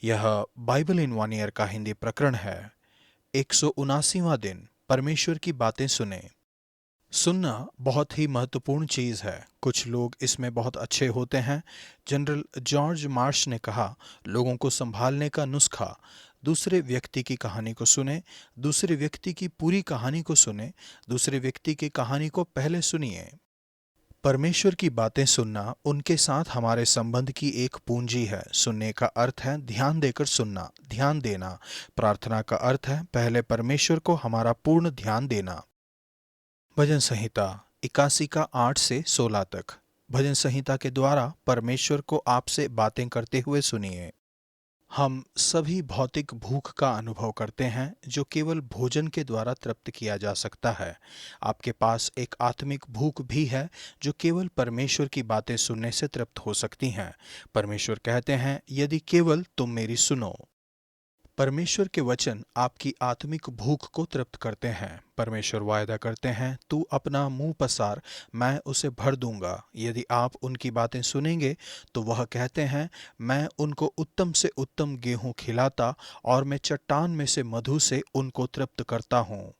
यह Bible in one year का हिंदी प्रकरण है। 179वां दिन, परमेश्वर की बातें सुने। सुनना बहुत ही महत्वपूर्ण चीज है। कुछ लोग इसमें बहुत अच्छे होते हैं। जनरल जॉर्ज मार्श ने कहा, लोगों को संभालने का नुस्खा: दूसरे व्यक्ति की कहानी को सुने, दूसरे व्यक्ति की पूरी कहानी को सुने, दूसरे व्यक्ति की कहानी को पहले सुनिए। परमेश्वर की बातें सुनना उनके साथ हमारे संबंध की एक पूंजी है। सुनने का अर्थ है ध्यान देकर सुनना, ध्यान देना। प्रार्थना का अर्थ है पहले परमेश्वर को हमारा पूर्ण ध्यान देना। भजन संहिता 81 का 8 से 16 तक। भजन संहिता के द्वारा परमेश्वर को आपसे बातें करते हुए सुनिए। हम सभी भौतिक भूख का अनुभव करते हैं जो केवल भोजन के द्वारा तृप्त किया जा सकता है। आपके पास एक आत्मिक भूख भी है जो केवल परमेश्वर की बातें सुनने से तृप्त हो सकती हैं। परमेश्वर कहते हैं, यदि केवल तुम मेरी सुनो। परमेश्वर के वचन आपकी आत्मिक भूख को तृप्त करते हैं। परमेश्वर वायदा करते हैं, तू अपना मुंह पसार, मैं उसे भर दूंगा। यदि आप उनकी बातें सुनेंगे तो वह कहते हैं, मैं उनको उत्तम से उत्तम गेहूं खिलाता और मैं चट्टान में से मधु से उनको तृप्त करता हूँ।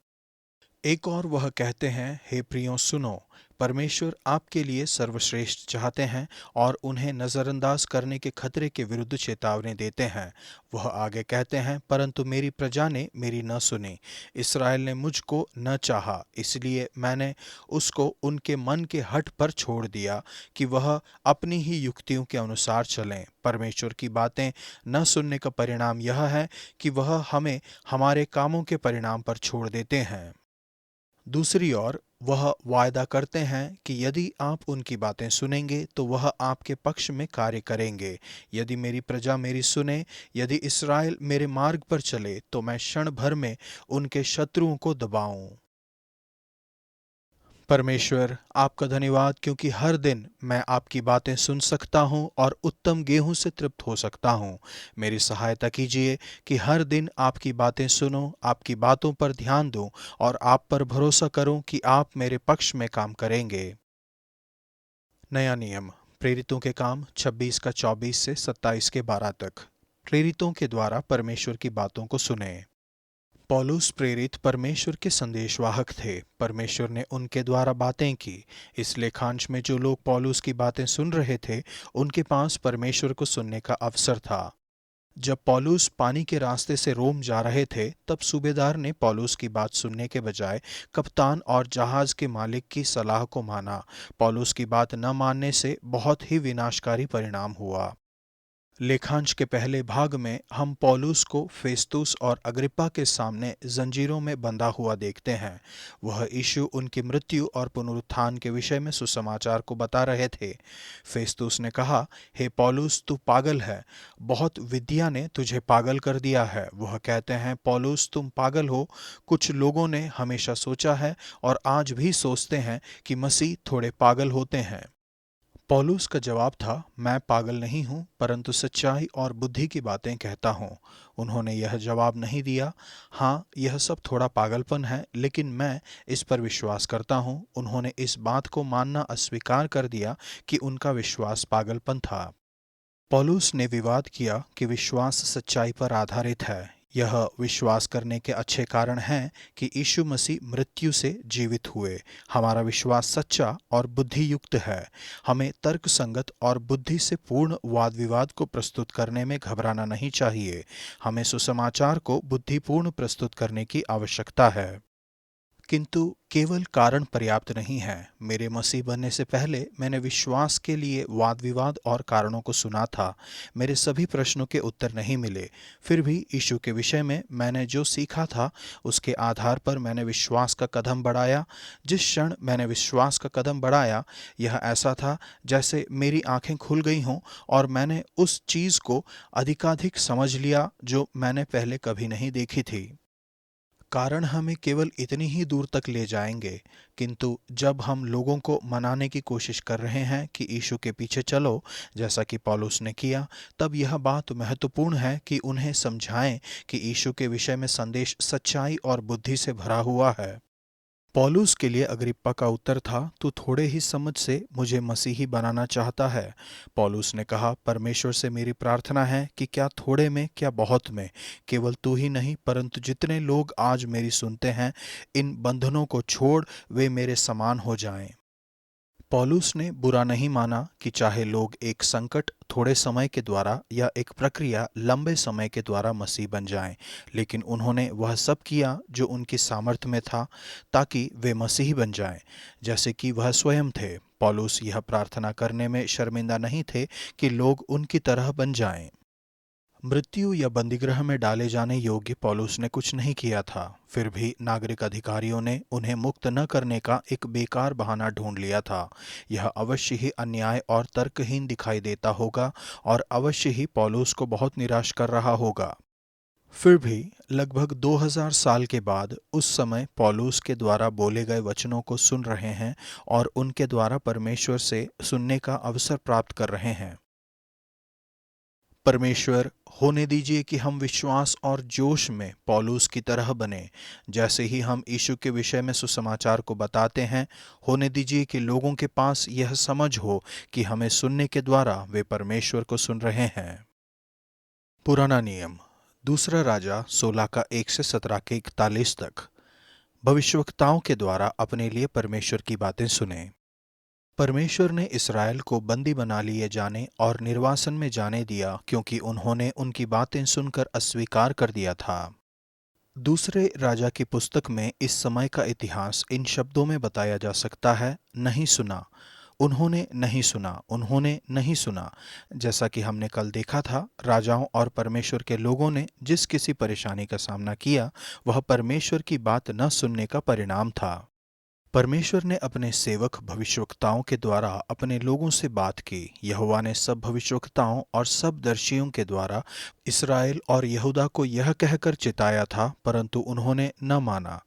एक और वह कहते हैं, हे प्रियो सुनो, परमेश्वर आपके लिए सर्वश्रेष्ठ चाहते हैं और उन्हें नज़रअंदाज करने के खतरे के विरुद्ध चेतावनी देते हैं। वह आगे कहते हैं, परंतु मेरी प्रजा ने मेरी न सुनी, इसराइल ने मुझको न चाहा, इसलिए मैंने उसको उनके मन के हठ पर छोड़ दिया कि वह अपनी ही युक्तियों के अनुसार चलें। परमेश्वर की बातें न सुनने का परिणाम यह है कि वह हमें हमारे कामों के परिणाम पर छोड़ देते हैं। दूसरी ओर वह वायदा करते हैं कि यदि आप उनकी बातें सुनेंगे तो वह आपके पक्ष में कार्य करेंगे। यदि मेरी प्रजा मेरी सुने, यदि इस्राएल मेरे मार्ग पर चले, तो मैं क्षण भर में उनके शत्रुओं को दबाऊं। परमेश्वर, आपका धन्यवाद, क्योंकि हर दिन मैं आपकी बातें सुन सकता हूं और उत्तम गेहूं से तृप्त हो सकता हूं। मेरी सहायता कीजिए कि हर दिन आपकी बातें सुनूं, आपकी बातों पर ध्यान दूं और आप पर भरोसा करूं कि आप मेरे पक्ष में काम करेंगे। नया नियम, प्रेरितों के काम 26 का 24 से 27 के 12 तक। प्रेरितों के द्वारा परमेश्वर की बातों को सुने। पौलुस प्रेरित परमेश्वर के संदेशवाहक थे। परमेश्वर ने उनके द्वारा बातें की। इस लेखांश में जो लोग पौलुस की बातें सुन रहे थे, उनके पास परमेश्वर को सुनने का अवसर था। जब पौलुस पानी के रास्ते से रोम जा रहे थे, तब सूबेदार ने पौलुस की बात सुनने के बजाय कप्तान और जहाज के मालिक की सलाह को माना। पौलुस की बात न मानने से बहुत ही विनाशकारी परिणाम हुआ। लेखांश के पहले भाग में हम पौलुस को फेस्तुस और अग्रिप्पा के सामने जंजीरों में बंधा हुआ देखते हैं। वह यीशु, उनकी मृत्यु और पुनरुत्थान के विषय में सुसमाचार को बता रहे थे। फेस्तुस ने कहा, हे पौलुस, तू पागल है, बहुत विद्या ने तुझे पागल कर दिया है। वह कहते हैं, पौलुस, तुम पागल हो। कुछ लोगों ने हमेशा सोचा है और आज भी सोचते हैं कि मसीह थोड़े पागल होते हैं। पौलुस का जवाब था, मैं पागल नहीं हूं, परंतु सच्चाई और बुद्धि की बातें कहता हूं। उन्होंने यह जवाब नहीं दिया, हाँ, यह सब थोड़ा पागलपन है, लेकिन मैं इस पर विश्वास करता हूं। उन्होंने इस बात को मानना अस्वीकार कर दिया कि उनका विश्वास पागलपन था। पौलुस ने विवाद किया कि विश्वास सच्चाई पर आधारित है। यह विश्वास करने के अच्छे कारण हैं कि यीशु मसीह मृत्यु से जीवित हुए। हमारा विश्वास सच्चा और बुद्धि युक्त है। हमें तर्कसंगत और बुद्धि से पूर्ण वाद विवाद को प्रस्तुत करने में घबराना नहीं चाहिए। हमें सुसमाचार को बुद्धिपूर्ण प्रस्तुत करने की आवश्यकता है। किंतु केवल कारण पर्याप्त नहीं है। मेरे मसीह बनने से पहले मैंने विश्वास के लिए वाद विवाद और कारणों को सुना था। मेरे सभी प्रश्नों के उत्तर नहीं मिले। फिर भी यीशु के विषय में मैंने जो सीखा था, उसके आधार पर मैंने विश्वास का कदम बढ़ाया। जिस क्षण मैंने विश्वास का कदम बढ़ाया, यह ऐसा था जैसे मेरी आंखें खुल गई हों और मैंने उस चीज़ को अधिकाधिक समझ लिया जो मैंने पहले कभी नहीं देखी थी। कारण हमें केवल इतनी ही दूर तक ले जाएंगे, किंतु जब हम लोगों को मनाने की कोशिश कर रहे हैं कि यीशु के पीछे चलो, जैसा कि पौलुस ने किया, तब यह बात महत्वपूर्ण है कि उन्हें समझाएं कि यीशु के विषय में संदेश सच्चाई और बुद्धि से भरा हुआ है। पौलुस के लिए अग्रिप्पा का उत्तर था, तू थोड़े ही समझ से मुझे मसीही बनाना चाहता है। पौलुस ने कहा, परमेश्वर से मेरी प्रार्थना है कि क्या थोड़े में क्या बहुत में, केवल तू ही नहीं परंतु जितने लोग आज मेरी सुनते हैं, इन बंधनों को छोड़ वे मेरे समान हो जाएं। पौलुस ने बुरा नहीं माना कि चाहे लोग एक संकट थोड़े समय के द्वारा या एक प्रक्रिया लंबे समय के द्वारा मसीह बन जाएं, लेकिन उन्होंने वह सब किया जो उनकी सामर्थ्य में था ताकि वे मसीही बन जाएं, जैसे कि वह स्वयं थे। पौलुस यह प्रार्थना करने में शर्मिंदा नहीं थे कि लोग उनकी तरह बन जाएं। मृत्यु या बंदीगृह में डाले जाने योग्य पौलुस ने कुछ नहीं किया था, फिर भी नागरिक अधिकारियों ने उन्हें मुक्त न करने का एक बेकार बहाना ढूंढ लिया था। यह अवश्य ही अन्याय और तर्कहीन दिखाई देता होगा और अवश्य ही पौलुस को बहुत निराश कर रहा होगा। फिर भी लगभग 2000 साल के बाद उस समय पौलुस के द्वारा बोले गए वचनों को सुन रहे हैं और उनके द्वारा परमेश्वर से सुनने का अवसर प्राप्त कर रहे हैं। परमेश्वर, होने दीजिए कि हम विश्वास और जोश में पौलुस की तरह बने। जैसे ही हम यीशु के विषय में सुसमाचार को बताते हैं, होने दीजिए कि लोगों के पास यह समझ हो कि हमें सुनने के द्वारा वे परमेश्वर को सुन रहे हैं। पुराना नियम, दूसरा राजा 16 का 1 से 17 के 41 तक। भविष्यवक्ताओं के द्वारा अपने लिए परमेश्वर की बातें सुने। परमेश्वर ने इस्राएल को बंदी बना लिए जाने और निर्वासन में जाने दिया, क्योंकि उन्होंने उनकी बातें सुनकर अस्वीकार कर दिया था। दूसरे राजा की पुस्तक में इस समय का इतिहास इन शब्दों में बताया जा सकता है, नहीं सुना, उन्होंने नहीं सुना, उन्होंने नहीं सुना। जैसा कि हमने कल देखा था, राजाओं और परमेश्वर के लोगों ने जिस किसी परेशानी का सामना किया, वह परमेश्वर की बात न सुनने का परिणाम था। परमेश्वर ने अपने सेवक भविष्यवक्ताओं के द्वारा अपने लोगों से बात की। यहोवा ने सब भविष्यवक्ताओं और सब दर्शियों के द्वारा इसराइल और यहूदा को यह कहकर चिताया था, परंतु उन्होंने न माना।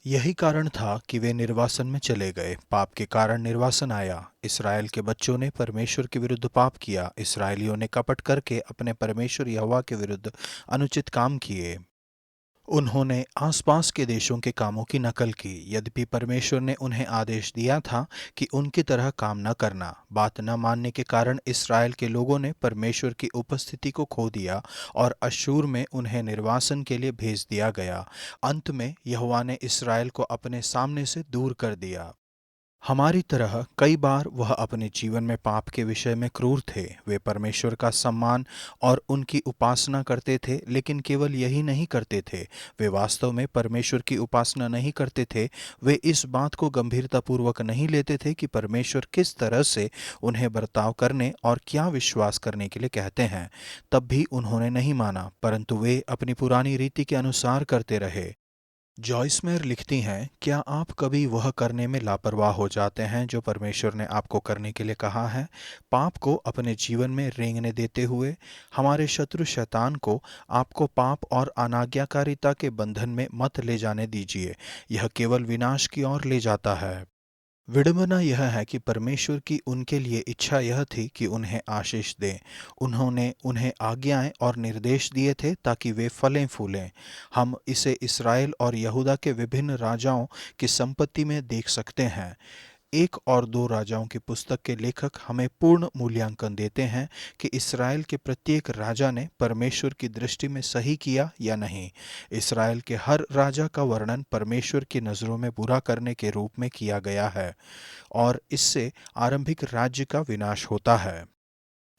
यही कारण था कि वे निर्वासन में चले गए। पाप के कारण निर्वासन आया। इसराइल के बच्चों ने परमेश्वर के विरुद्ध पाप किया। इसराइलियों ने कपट करके अपने परमेश्वर यहोवा के विरुद्ध अनुचित काम किए। उन्होंने आसपास के देशों के कामों की नकल की। यद्यपि परमेश्वर ने उन्हें आदेश दिया था कि उनकी तरह काम न करना, बात न मानने के कारण इसराइल के लोगों ने परमेश्वर की उपस्थिति को खो दिया और अश्शूर में उन्हें निर्वासन के लिए भेज दिया गया। अंत में यहोवा ने इसराइल को अपने सामने से दूर कर दिया। हमारी तरह कई बार वह अपने जीवन में पाप के विषय में क्रूर थे। वे परमेश्वर का सम्मान और उनकी उपासना करते थे, लेकिन केवल यही नहीं करते थे, वे वास्तव में परमेश्वर की उपासना नहीं करते थे। वे इस बात को गंभीरतापूर्वक नहीं लेते थे कि परमेश्वर किस तरह से उन्हें बर्ताव करने और क्या विश्वास करने के लिए कहते हैं। तब भी उन्होंने नहीं माना, परंतु वे अपनी पुरानी रीति के अनुसार करते रहे। जॉयस मेयर लिखती हैं, क्या आप कभी वह करने में लापरवाह हो जाते हैं जो परमेश्वर ने आपको करने के लिए कहा है? पाप को अपने जीवन में रेंगने देते हुए हमारे शत्रु शैतान को आपको पाप और अनाज्ञाकारिता के बंधन में मत ले जाने दीजिए। यह केवल विनाश की ओर ले जाता है। विडंबना यह है कि परमेश्वर की उनके लिए इच्छा यह थी कि उन्हें आशीष दें। उन्होंने उन्हें आज्ञाएं और निर्देश दिए थे ताकि वे फलें फूलें। हम इसे इसराइल और यहूदा के विभिन्न राजाओं की संपत्ति में देख सकते हैं। एक और दो राजाओं की पुस्तक के लेखक हमें पूर्ण मूल्यांकन देते हैं कि इसराइल के प्रत्येक राजा ने परमेश्वर की दृष्टि में सही किया या नहीं। इसराइल के हर राजा का वर्णन परमेश्वर की नज़रों में बुरा करने के रूप में किया गया है और इससे आरंभिक राज्य का विनाश होता है।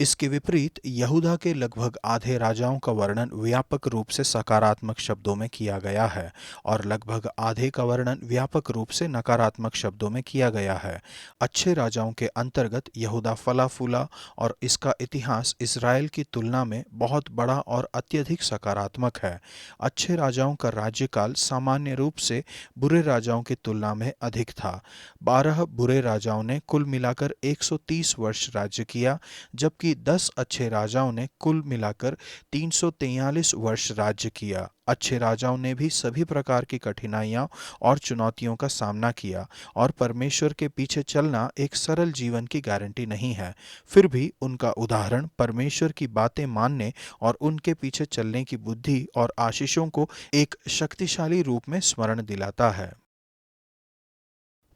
इसके विपरीत यहूदा के लगभग आधे राजाओं का वर्णन व्यापक रूप से सकारात्मक शब्दों में किया गया है और लगभग आधे का वर्णन व्यापक रूप से नकारात्मक शब्दों में किया गया है। अच्छे राजाओं के अंतर्गत यहूदा फला फूला और इसका इतिहास इसराइल की तुलना में बहुत बड़ा और अत्यधिक सकारात्मक है। अच्छे राजाओं का राज्यकाल सामान्य रूप से बुरे राजाओं की तुलना में अधिक था। 12 बुरे राजाओं ने कुल मिलाकर 130 वर्ष राज्य किया, जबकि 10 अच्छे राजाओं ने कुल मिलाकर 343 वर्ष राज्य किया। अच्छे राजाओं ने भी सभी प्रकार की कठिनाइयों और चुनौतियों का सामना किया और परमेश्वर के पीछे चलना एक सरल जीवन की गारंटी नहीं है। फिर भी उनका उदाहरण परमेश्वर की बातें मानने और उनके पीछे चलने की बुद्धि और आशीषों को एक शक्तिशाली रूप में स्मरण दिलाता है।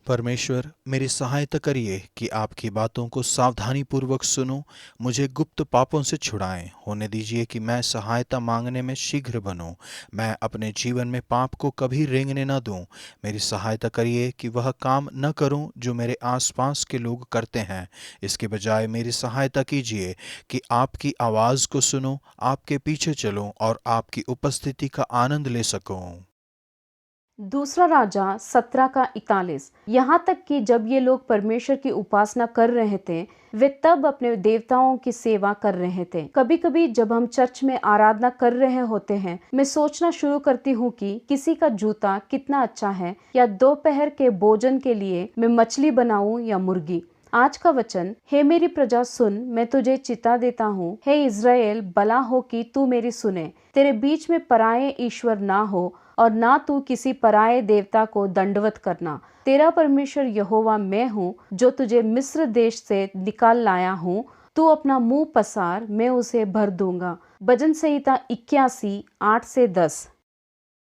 परमेश्वर, मेरी सहायता करिए कि आपकी बातों को सावधानी पूर्वक सुनूं, मुझे गुप्त पापों से छुड़ाएं। होने दीजिए कि मैं सहायता मांगने में शीघ्र बनूं। मैं अपने जीवन में पाप को कभी रेंगने न दूं। मेरी सहायता करिए कि वह काम न करूं जो मेरे आसपास के लोग करते हैं। इसके बजाय मेरी सहायता कीजिए कि आपकी आवाज़ को सुनूं, आपके पीछे चलूं और आपकी उपस्थिति का आनंद ले सकूं। दूसरा राजा 17 का 41। यहाँ तक कि जब ये लोग परमेश्वर की उपासना कर रहे थे, वे तब अपने देवताओं की सेवा कर रहे थे। कभी कभी जब हम चर्च में आराधना कर रहे होते हैं, मैं सोचना शुरू करती हूँ कि किसी का जूता कितना अच्छा है, या दोपहर के भोजन के लिए मैं मछली बनाऊं या मुर्गी। आज का वचन, हे मेरी प्रजा सुन, मैं तुझे चिता देता हूँ। हे इज़राइल, भला हो कि तू मेरी सुने। तेरे बीच में पराये ईश्वर ना हो, और ना तू किसी पराये देवता को दंडवत करना। तेरा परमेश्वर यहोवा मैं हूँ, जो तुझे मिस्र देश से निकाल लाया हूँ। तू अपना मुंह पसार, मैं उसे भर दूंगा। भजन संहिता 81:8-10।